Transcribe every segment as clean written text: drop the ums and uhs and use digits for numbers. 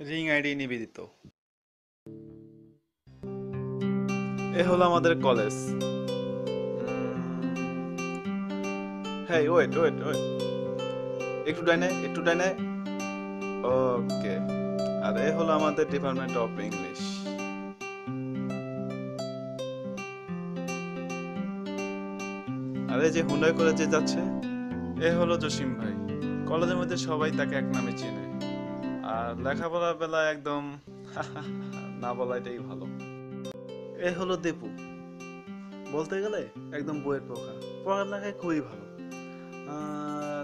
Ring ID নিবেদিত। এ হলো আমাদের কলেজ। হ্যাঁ, ওয়েট ওয়েট ওয়েট, একটু ডাইনে। ওকে। আর এ হলো আমাদের ডিপার্টমেন্ট অফ ইংলিশ। আর এই যে হুন্ডাই করে যে যাচ্ছে, এ হলো জসিম ভাই। কলেজের মধ্যে সবাই তাকে এক নামে চেনে। আর লেখাপড়ার বেলা একদম না বলাটাই ভালো। এ হলো দীপু, বলতে গেলে একদম বইয়ের পোকা। পড়ালেখায় খুবই ভালো।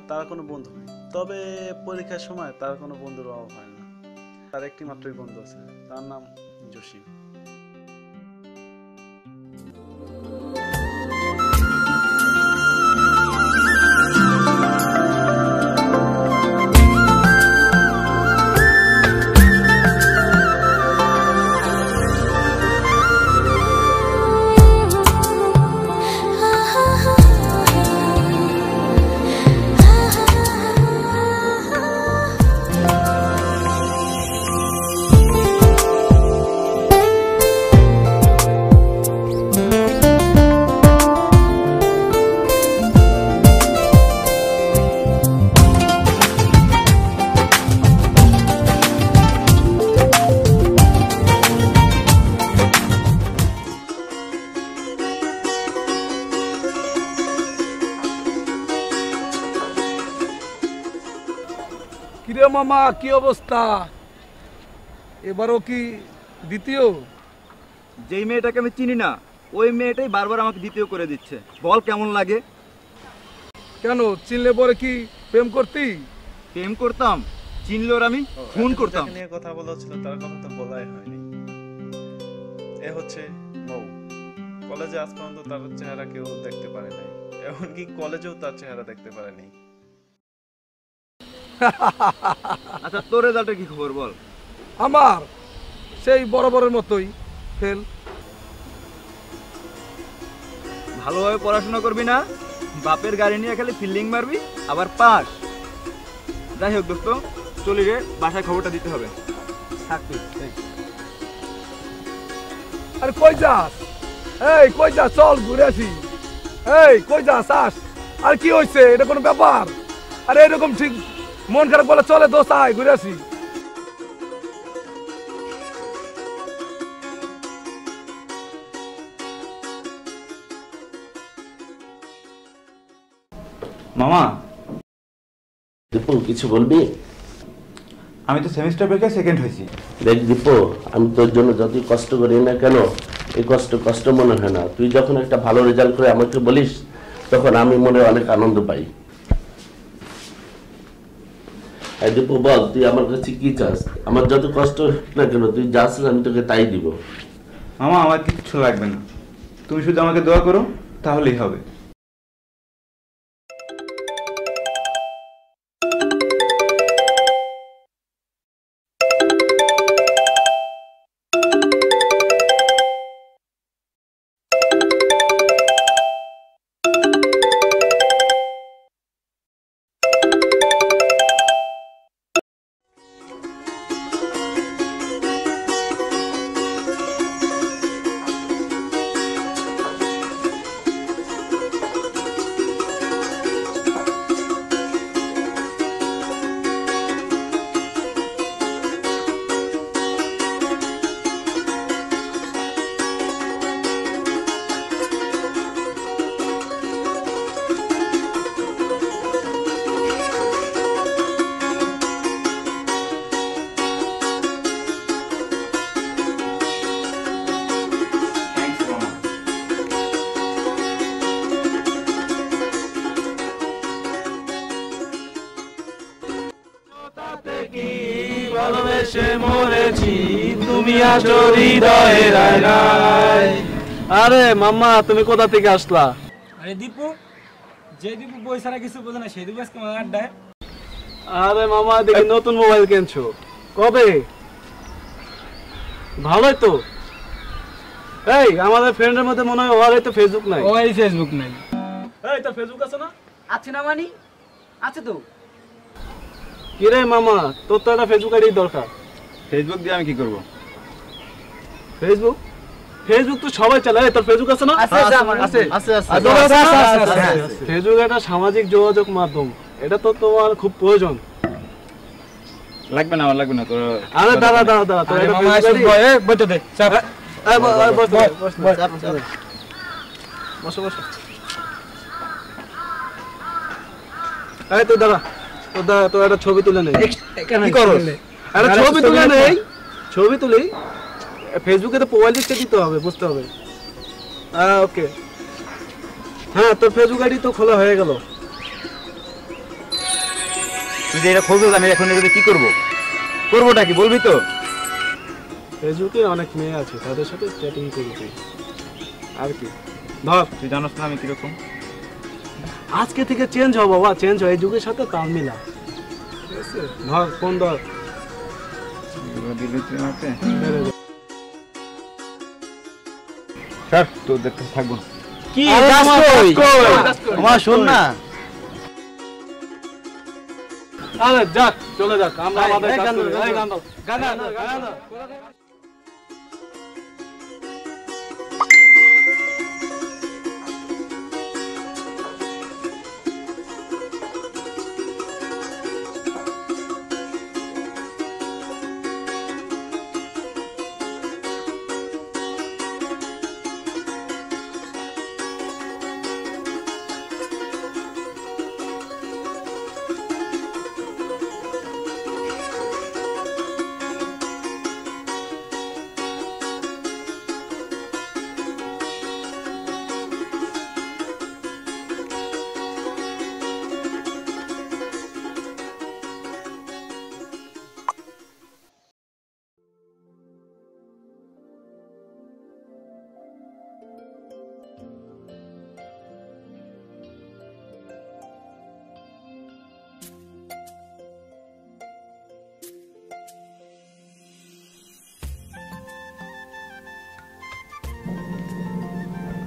তার কোনো বন্ধু নেই, তবে পরীক্ষার সময় তার কোনো বন্ধুর অভাব হয় না। তার একটি মাত্রই বন্ধু আছে, তার নাম জসিম। কিরে মামা, কি অবস্থা? এবারও কি দ্বিতীয়? যেই মেয়েটাকে আমি চিনি না ওই মেয়েটাই বারবার আমাকে দ্বিতীয় করে দিচ্ছে। বল কেমন লাগে? কেন, চিনলে পরে কি প্রেম করতি? প্রেম করতাম, চিনলে ওর আমি ফোন করতাম। নিয়ে কথা বলা ছিল, তার কথা তো বলাই হয়নি। এ হচ্ছে মৌ। কলেজে আজ পর্যন্ত তার চেহারা কেউ দেখতে পারে নাই, এমনকি কলেজেও তার চেহারা দেখতে পারেনি। আচ্ছা, তোর রেজাল্টের কি খবর বল? আমার সেই বরাবরের মতোই ফেল। ভালোভাবে পড়াশোনা করবি না, বাপের গাড়ি নিয়ে খালি ফিল্ডিং মারবি, আবার পাস। যাই হোক দোস্ত, চলি রে, বাসায় খবরটা দিতে হবে। থাকবি। আরে কই যাস? এই কই যাস? চল ঘুরে আসি। এই কই যাস? আস। আর কি হয়েছে? এটা কোনো ব্যাপার? আরে এরকম ঠিক মন খারাপ বলে চলে দোস্ত, আয় ঘুরে আসি। মামা, দীপু কিছু বলবি? আমি তো সেমিস্টার ব্রেকে সেকেন্ড হয়েছি। দেখ দীপু, আমি তোর জন্য যতই কষ্ট করি না কেন, এই কষ্ট মনে হয় না। তুই যখন একটা ভালো রেজাল্ট করে আমাকে বলিস, তখন আমি মনে অনেক আনন্দ পাই। দীপু বল, তুই আমার কাছে কি চাস? আমার যত কষ্ট না কেন, তুই যা চাস আমি তোকে তাই দিব। মামা, আমার কিচ্ছু লাগবে না, তুমি শুধু আমাকে দোয়া করো, তাহলেই হবে। ভালোবেসে মরেছি, তুমি আসো হৃদয়ের আয়নায়। আরে মাম্মা, তুমি কোথা থেকে আসলা? আরে দীপু, যে দীপু বই ছাড়া কিছু বোঝে না, সেই দীপু আজকে আমার আড্ডায়। আরে মামা, দেখি নতুন মোবাইল কিনছো, কবে? ভালোই তো। এই আমাদের ফ্রেন্ডের মধ্যে মনে হয় ওরই তো ফেসবুক নাই। ওই ফেসবুক নাই। এই তোর ফেসবুক আছে না? আছে না মানি? আছে তো। কি রে মামা, তোর তো একটা ফেসবুক আইডি দরকার। ফেসবুক দিয়ে আমি কি করব? ফেসবুক ফেসবুক তো সবাই চালায়, তোর ফেসবুক আছে না? আছে আছে আর তোর আছে? ফেসবুক একটা সামাজিক যোগাযোগ মাধ্যম, এটা তো তোমার খুব প্রয়োজন। লাগবে না, আমার লাগবে না তোর। আরে দাঁড়া তোর একটা ফেসবুক আইডি? বইতে দে চাপ। বসো এই তো দাঁড়া, তো একটা ছবি তুলে নেই। কি করো? একটা ছবি তুলে নেই, ছবি তুলি। ফেসবুকে তো প্রোফাইল পিকচার দিতে হবে, বুঝতে হবে। ওকে, হ্যাঁ তোর ফেসবুক আইডি তো খোলা হয়ে গেল। তুই যে এটা খোঁজো, আমি এখন এগুলো কি করব? করবোটা কি বলবি তো? ফেসবুকে অনেক মেয়ে আছে, তাদের সাথে চ্যাটিং করবি আর কি। ধর, তুই জানোস না আমি কিরকম। আজকে থেকে চেঞ্জ হও বাবা, চেঞ্জ হয়, এই যুগের সাথে তাল মিলা। ঠিক আছে, ধর ফোন ধর। দিলি তুই আমাকে? স্যার তো দেখতে থাকবো না। কি আরে কাজ কই? আমার শোন না। আরে যাক, চলে যাক, আমরা আমাদের এই কাজ গান করি। দাও, এই গান দাও, গান দাও, গান দাও।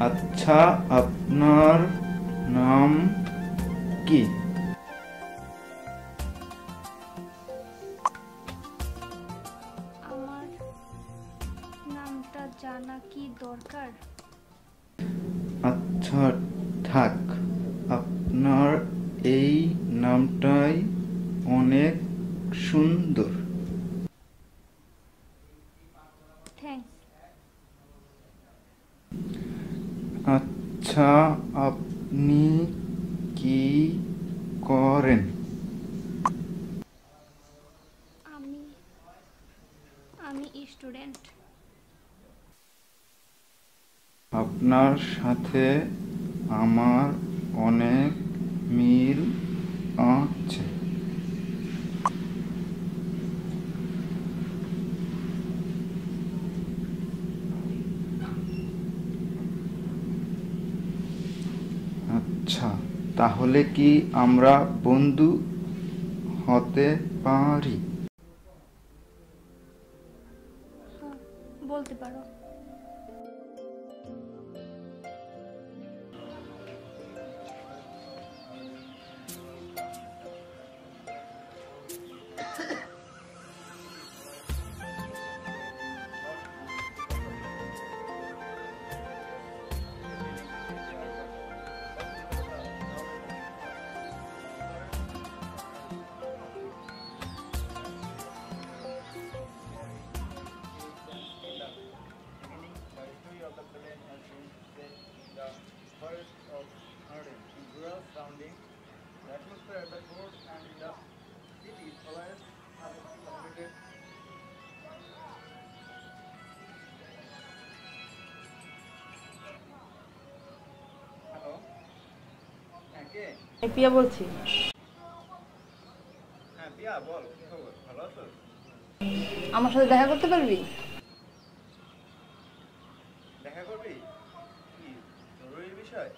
আচ্ছা, আপনার নাম কি? আমার নামটা জানা কি দরকার? আচ্ছা থাক, আপনার এই নামটাই অনেক সুন্দর। থ্যাঙ্কস। আচ্ছা, আপনি কি করেন? আমি স্টুডেন্ট। আপনার সাথে আমার অনেক মিল আছে। আচ্ছা, তাহলে কি আমরা বন্ধু হতে পারি? হ্যাঁ, বলতে পারো। পিয়া বলছি। হ্যাঁ পিয়া, বল কি খবর? ভালো আছো? আমার সাথে দেখা করতে পারবি? দেখা করবি? কি জরুরি বিষয়?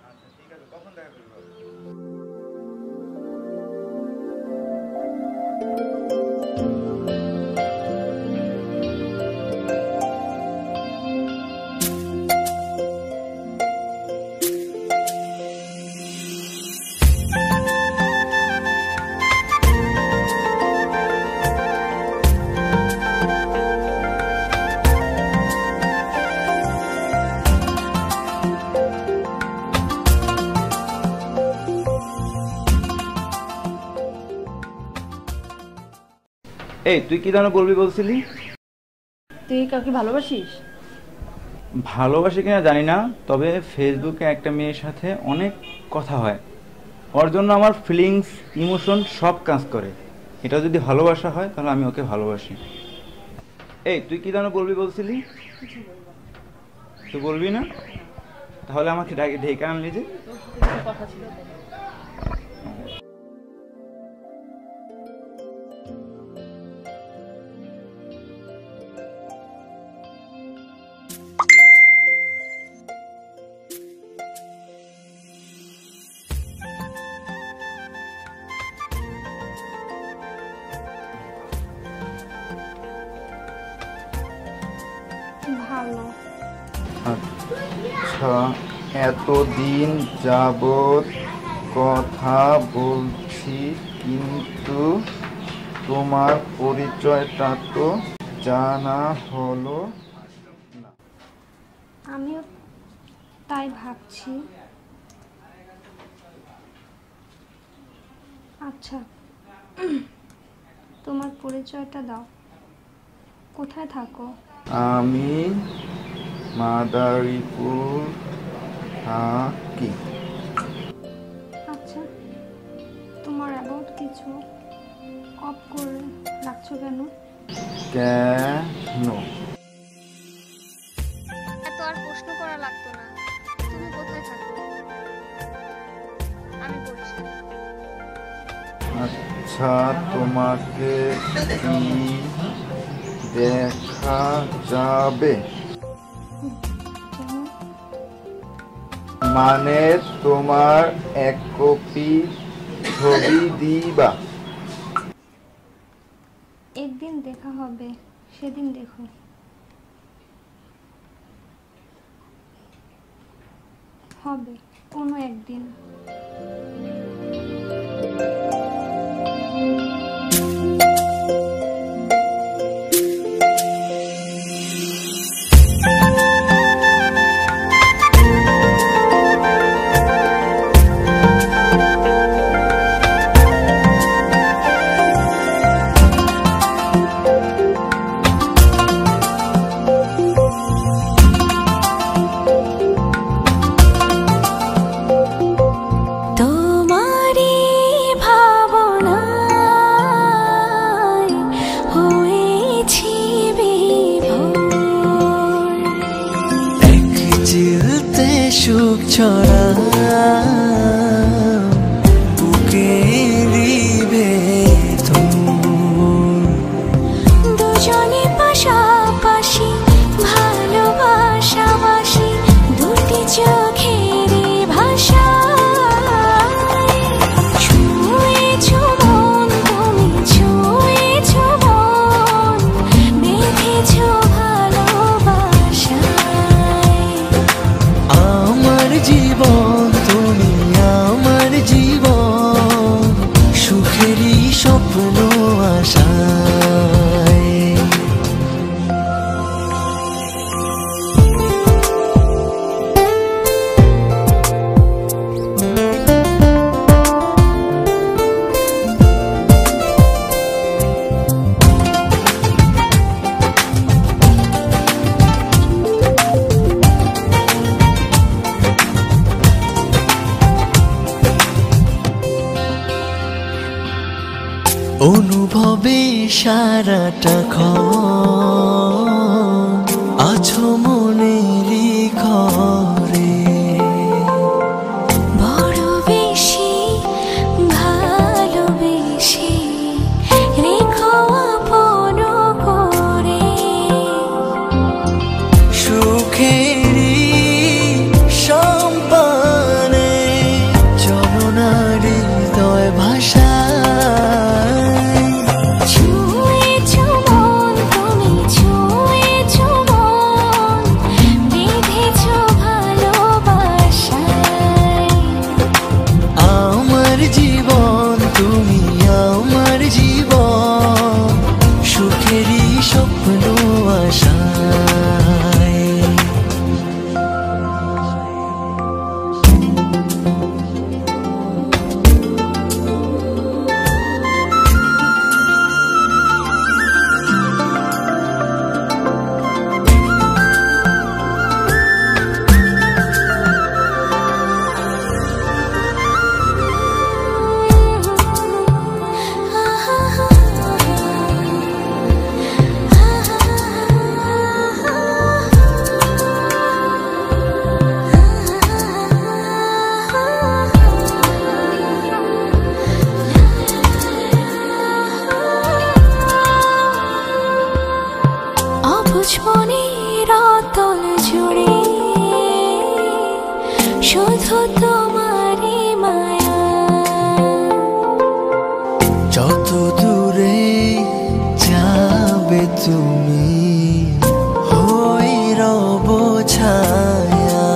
আচ্ছা ঠিক আছে, কখন দেখা করবি বল? এই তুই কি ধরনের বলবি বলছিলি? তুই কাউকে ভালোবাসিস? ভালোবাসি কিনা জানি না, তবে ফেসবুকে একটা মেয়ের সাথে অনেক কথা হয়, ওর জন্য আমার ফিলিংস ইমোশন সব কাজ করে। এটা যদি ভালোবাসা হয় তাহলে আমি ওকে ভালোবাসি। এই তুই কি ধরনের বলবি বলছিলি? তুই বলবি না? তাহলে আমাকে ঢেকে আনলি যে? কথা ছিল। ভালো। আচ্ছা, এতদিন যাবৎ কথা বলছি, কিন্তু তোমার পরিচয়টা তো জানা হলো না। আমিও তাই ভাবছি। আচ্ছা, তোমার পরিচয়টা দাও। কোথায় থাকো? আমি মাদারীপুর থাকি। আচ্ছা, তোমার অ্যাবাউট কিছু অফ করে রাখছো কেন? কেন? এত আর প্রশ্ন করা লাগতো না। তুমি কোথায় থাকো? আমি বলছি। আচ্ছা, তোমাকে কি দেখা যাবে? কেন? মানে তোমার এক কপি ছবি দিবা? একদিন দেখা হবে, সেদিন দেখো। হবে কোনো একদিন। সুখ ছড়া বুকে দিবে দুজনে পাশাপাশি ভালোবাসাবাসি দুটি চোখের ভাষা ছুঁয়েছ মন তুমি ছুঁয়েছ মন বেঁধেছ ভালোবাসা আমার জীবন তুমি আমার জীবন সুখেরই স্বপ্ন আশায় অনুভবে সারাটা আছো মনেরই ঘরে বড় বেশি ভালোবেসে রেখো আপন করে সুখেরই সম্পানে চলো না হৃদয় ভাষা ছুঁয়েছ মন তুমি তুমি হই রব ছায়া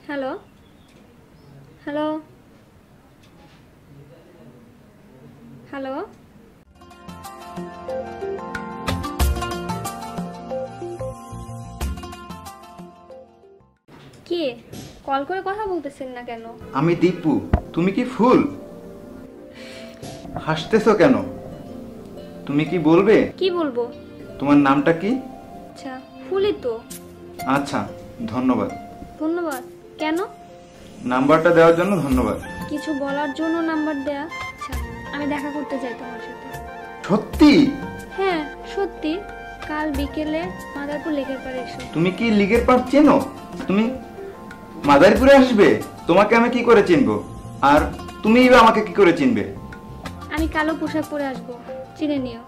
হ্যালো হ্যালো হ্যালো কি কল করে কথা বলতেছেন না কেন? আমি দীপু, তুমি কি ফুল? হাসতেছো কেন? তুমি কি বলবে? কি বলবো? তোমার নামটা কি? আচ্ছা ফুলই তো। আচ্ছা ধন্যবাদ। ধন্যবাদ কেন? নাম্বারটা দেওয়ার জন্য ধন্যবাদ। কিছু বলার জন্য নাম্বার দেয়া? আচ্ছা আমি দেখা করতে চাই তোমার সাথে। সত্যি? হ্যাঁ সত্যি, কাল বিকেলে মাদারপুর লেকের পাড়ে এসো। তুমি কি লিগের পাড় চেনো? তুমি মাদারীপুরে আসবে? তোমাকে আমি কি করে চিনবো? আর তুমিই বা আমাকে কি করে চিনবে? আমি কালো পোশাক পরে আসবো, চিনে নিও।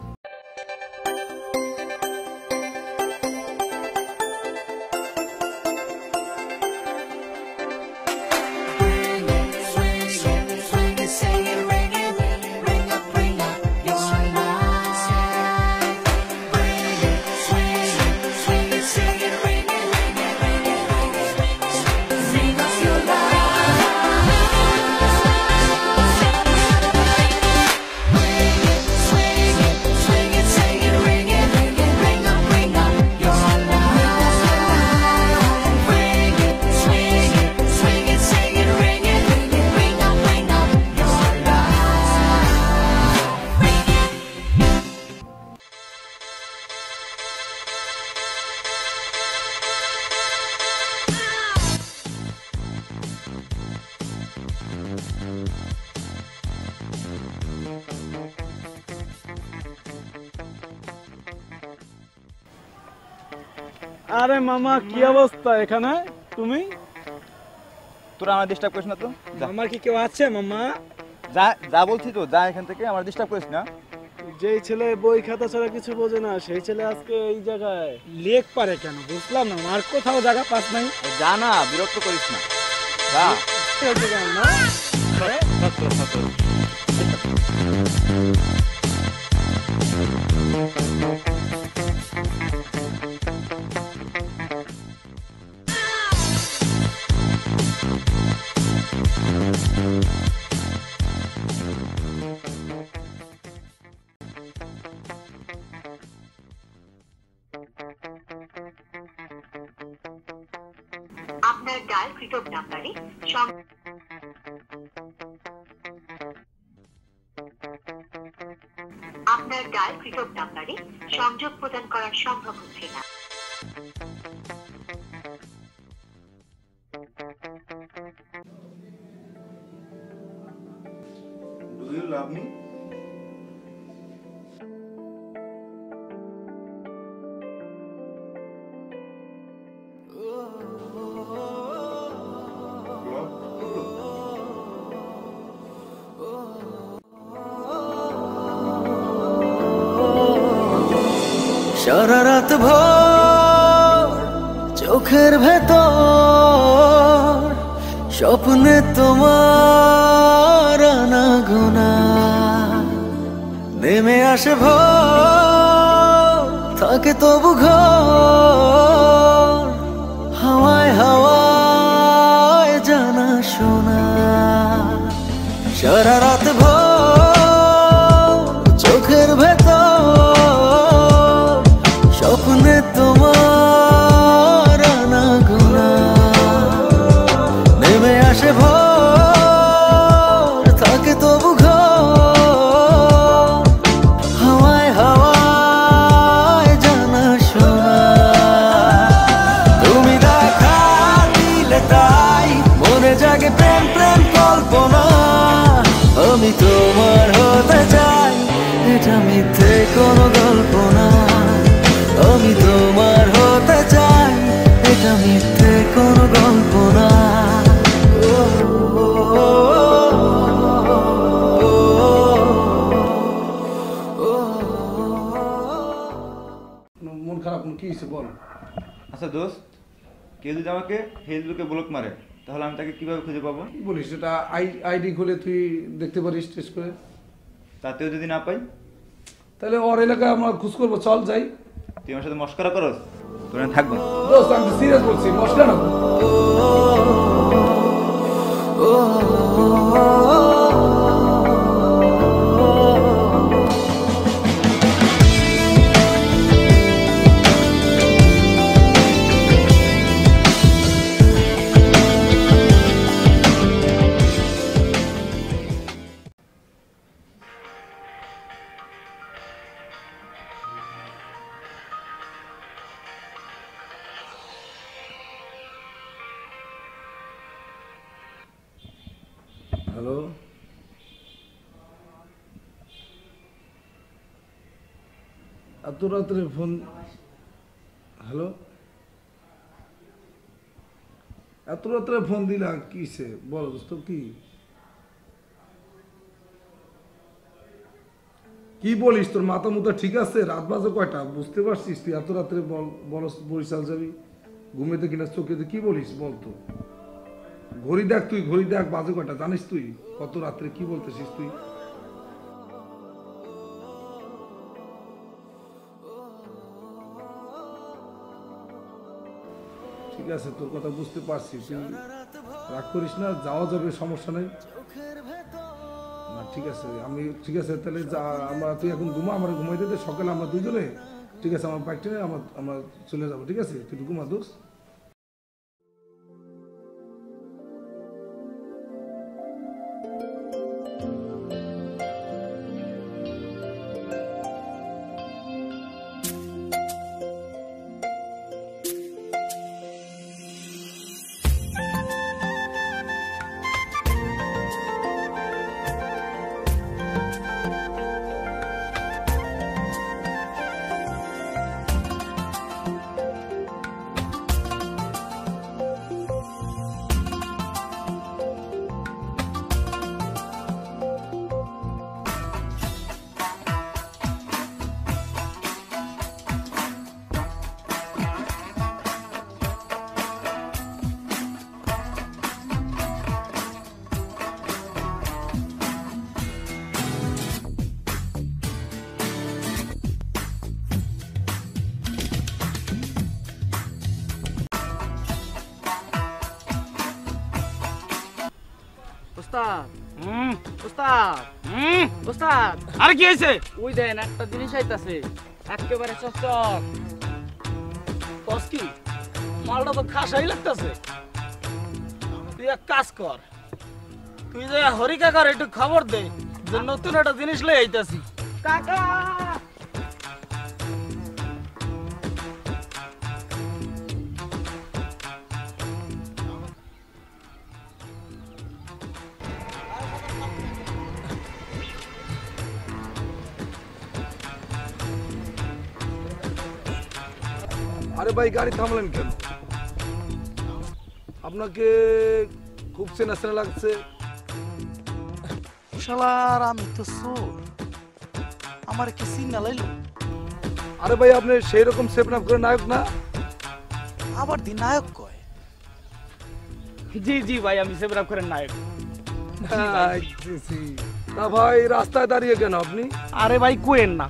আরে মামা কি অবস্থা এখানে? তুমি তোরা আমার ডিস্টার্ব করিস না তো। আমার কি কেউ আছে মামা? যা যা বলছি তো, যা এখান থেকে, আমার ডিস্টার্ব করিস না। যেই ছেলে বই খাতা ছাড়া কিছু বোঝে না সেই ছেলে আজকে এই জায়গায় লেক পারে কেন বুঝলাম না, আর কোথাও জায়গা পাস নাই। যা না, বিরক্ত করিস না, যা। আপনার ডায়ালকৃত নাম্বারে আপনার ডায়ালকৃত নাম্বারে সংযোগ প্রদান করা সম্ভব হচ্ছে না। Do you love me? সারা রাত ভোর চোখের ভেতর স্বপ্নে তোমার আনাগোনা নেমে আসে ভোর, থাকে তবু ঘর হাওয়ায় হাওয়ায় জানা শোনা। সারা রাত ভোর চোখের ভেতর স্বপ্নে তোমার আনাগোনা নেমে আসে ভোর থাকে তবু ঘর হাওয়ায় হাওয়ায় জানা শোনা তুমি দেখা দিলে তাই মনে জাগে প্রেম প্রেম কল্পনা আমি তোমার হতে চাই এটা মিথ্যে কোনো গল্প না আমি তোমার হতে চাই এটা মিথ্যে কোনো গল্প না মন খারাপ কি হয়েছে বল। আচ্ছা দোস্ত, কেউ যদি আমাকে ফেসবুকে ব্লক মারে তাহলে আমি তাকে কিভাবে খুঁজে পাবো? কি বলিস, সেটা আইডি খুলে তুই দেখতে পারিস টেস্ট করে। তাতেও যদি না পাই? তাহলে ওর এলাকায় আমরা খোঁজ করবো, চল যাই। তুই আমার সাথে মস্করা করস? তোর আমি থাকবো না। দোস্ত আমি সিরিয়াস বলছি, মস্করা না। হ্যালো, এত রাত্রে ফোন? হ্যালো, এত রাত্রে ফোন দিলা কিসে? বলো দোস্ত, কি বলিস? তোর মাথা মুথা ঠিক আছে? রাত বাজে কয়টা বুঝতে পারছিস? তুই এত রাত্রে বলস বরিশাল যাবি, ঘুমেতে কিনা চোখেতে কি বলিস বলতো? ঘড়ি দেখ, তুই ঘড়ি দেখ, বাজে কয়টা জানিস তুই? কত রাত্রে কি বলতেছিস তুই? ঠিক আছে, তোর কথা বুঝতে পারছি, তুই রাগ করিস না, যাওয়া যাবে, সমস্যা নেই। না ঠিক আছে, ঠিক আছে তাহলে আমরা, তুই এখন ঘুমা, আমার ঘুমাইতে দে, সকালে আমরা দুজনে, ঠিক আছে, আমার বাইকটা নিয়ে আমরা চলে যাবো, ঠিক আছে? তুই ঘুমা দোস্ত। আর কি হয়েছে? ওই দেন একটা জিনিস আইতাছে একেবারে চকচক। কস কি? মালটা তো খাসাই লাগতেছে। তুই এক কাজ কর, তুই যে হরি কাকার একটু খবর দে যে নতুন একটা জিনিস লই আইতাছি। কাকা আরে ভাই, গাড়ি থামলেন কেন? আপনাকে খুব চেনা চেনা লাগছে। শালার আমি তো চোর, আমার কি চিন্তা লাইল? আরে ভাই, আপনি সেই রকম সেভ নাম করে নায়ক না? আবার দি নায়ক কয়? জি জি ভাই, আমি সেভরাপ করে নায়ক। তা ভাই রাস্তায় দাঁড়িয়ে কেন আপনি? আরে ভাই কোয়েন না,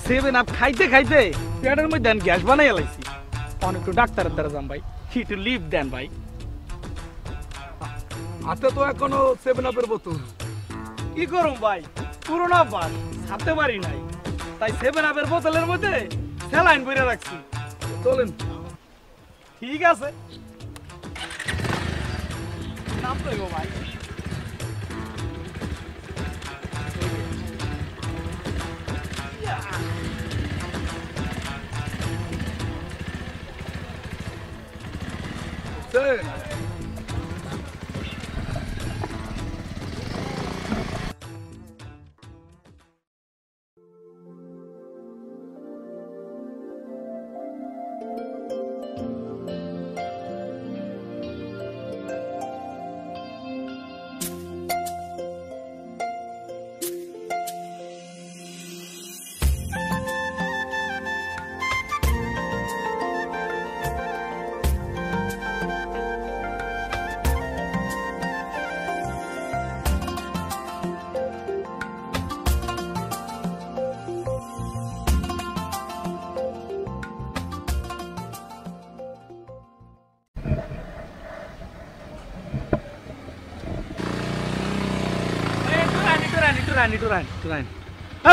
7 আপ খাইতে খাইতে পেটের মধ্যে গ্যাস বানাই লাইছি। অনেক একটু ডাক্তারের দ্বারা যাম ভাই, একটু লিভ দেন ভাই। হাতে তো এখনো 7 আপের বোতল। কি করুম ভাই, পুরোনো অভ্যাস, ছাড়তে পারি নাই, তাই 7 আপের বোতলের মধ্যে স্যালাইন ভরে রাখছি। চলেন। ঠিক আছে, নাম তো ভাই।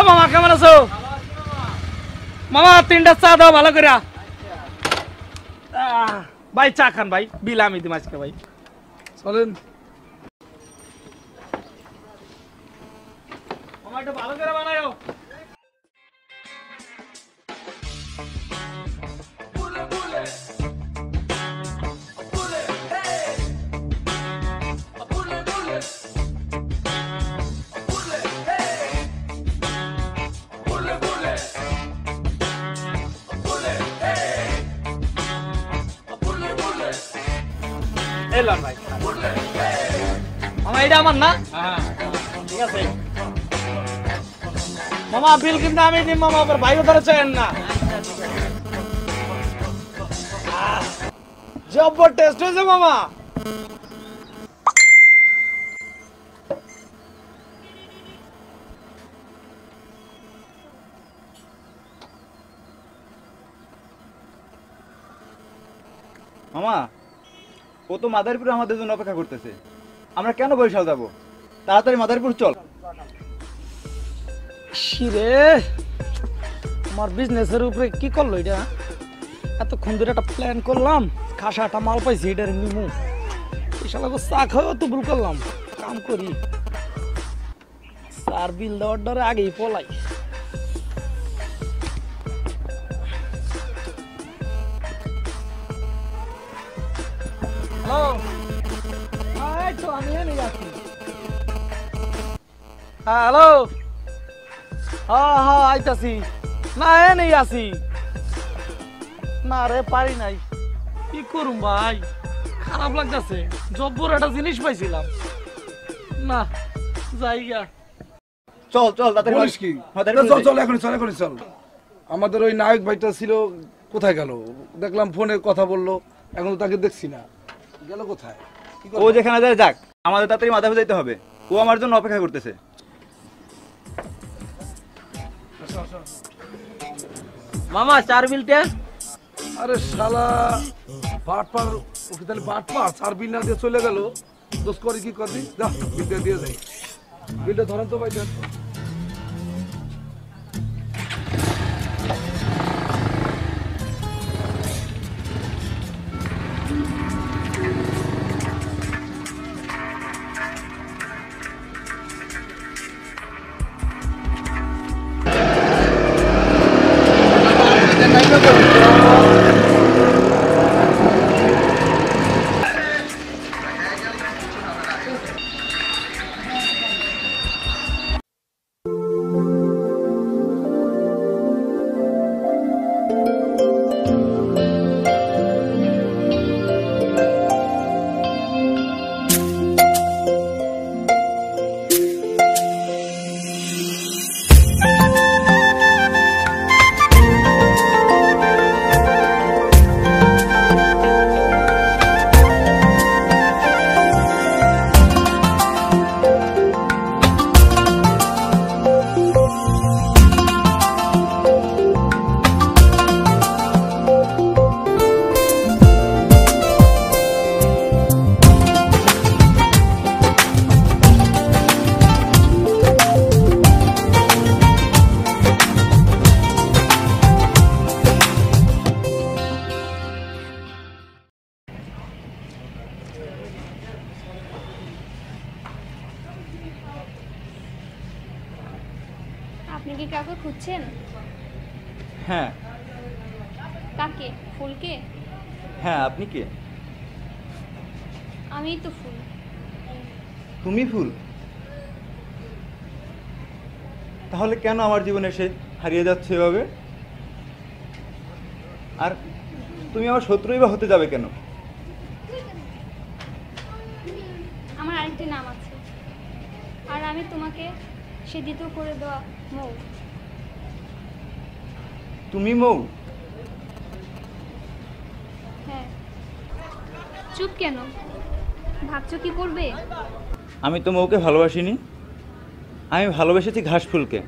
মামা কেমন আছো? মামা 3টা চা দাও ভালো করে। ভাই চা খান ভাই, বিল আমি দিম আজকে ভাই। চলেন। মামা একটু ভালো করে বানায়ো। এলাম ভাই। মামা এটা আমার না? হ্যাঁ ঠিক আছে। মামা বিল কিন্তু আমি দিম মামা, আবার ভাইও ধরে চাইেন না। জব্বর টেস্ট হয়েছে মামা। মামা ও তো মাদারীপুরে আমাদের জন্য অপেক্ষা করতেছে, আমরা কেন বরিশাল যাব? তাড়াতাড়ি মাদারীপুর চল। শিরে আমার বিজনেসের উপরে কি করলো এটা? এতক্ষণ ধরে একটা প্ল্যান করলাম, খাসাটা মাল পাইছি, এটা নিমু এই শালাকে চা খাওয়া তো ভুল করলাম। কাম করি, চার বিল দেওয়ার ডরে আগেই পলাই। হ্যালো, হ্যাঁ হ্যাঁ আইতাছি। না নেই আসি না রে, পারি নাই। কি করুম ভাই, খারাপ লাগতেছে। জব্বর একটা জিনিস পাইছিলাম না, জায়গা। চল চল তাড়াতাড়ি। বলিস কি? চল চল এখন চল, এখন চল। আমাদের ওই নায়ক ভাইটা ছিল, কোথায় গেল? দেখলাম ফোনে কথা বললো, এখন তো তাকে দেখছি না, গেল কোথায়? ও যেখানে যায় যাক, আমাদের তাড়াতাড়ি মাদারীপুর যাইতে হবে। ও আমার জন্য অপেক্ষা করতেছে। মামা 4 বিলটা। আরে শালা বাট পার, ওকে তাহলে বাট পার 4 বিল না দিয়ে চলে গেল। দোষ করে কি করবি? যা বিলটা দিয়ে যাই। বিলটা ধরেন তো ভাই। আপনি কি কাউকে খুঁজছেন? হ্যাঁ। কাকে? ফুলকে? হ্যাঁ, আপনি কে? আমিই তো ফুল। তুমি ফুল? তাহলে কেন আমার জীবনে এসে হারিয়ে যাচ্ছে এভাবে? আর তুমি আমার শত্রুই বা হতে যাবে কেন? আমার আরেকটি নাম আছে, আর আমি তোমাকে সে দ্বিতীয় করে দেওয়া মৌ। তুমি মৌ? হ্যাঁ। চুপ কেন? ভাবছো কি করবে? আমি তো মৌকে ভালোবাসিনি, আমি ভালোবেসেছি ঘাসফুলকে।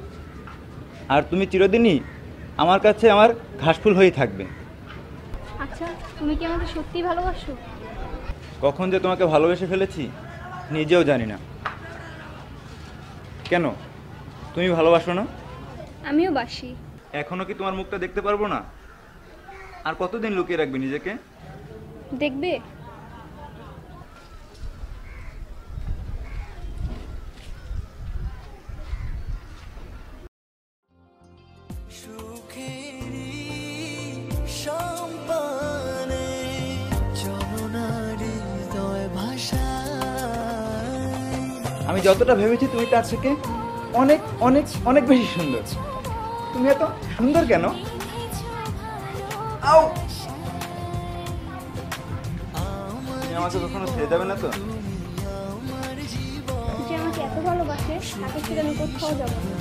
আর তুমি চিরদিনই আমার কাছে আমার ঘাসফুল হয়েই থাকবে। আচ্ছা, তুমি কি আমাকে সত্যিই ভালোবাসো? কখন যে তোমাকে ভালোবেসে ফেলেছি নিজেও জানি না। কেন, তুমি ভালোবাসো না? আমিও বাসি। এখনো কি তোমার মুখটা দেখতে পারবো না? আর কতদিন লুকিয়ে রাখবে নিজেকে? দেখবে? আমি যতটা ভেবেছি তুমি তার থেকে অনেক অনেক অনেক বেশি সুন্দর। তুমি এত সুন্দর কেন? আউ! তুমি আমাকে কখনো ছেড়ে যাবে না তো? যে আমাকে এত ভালোবাসে তাকে ছেড়ে আমি কোথাও যাবো না।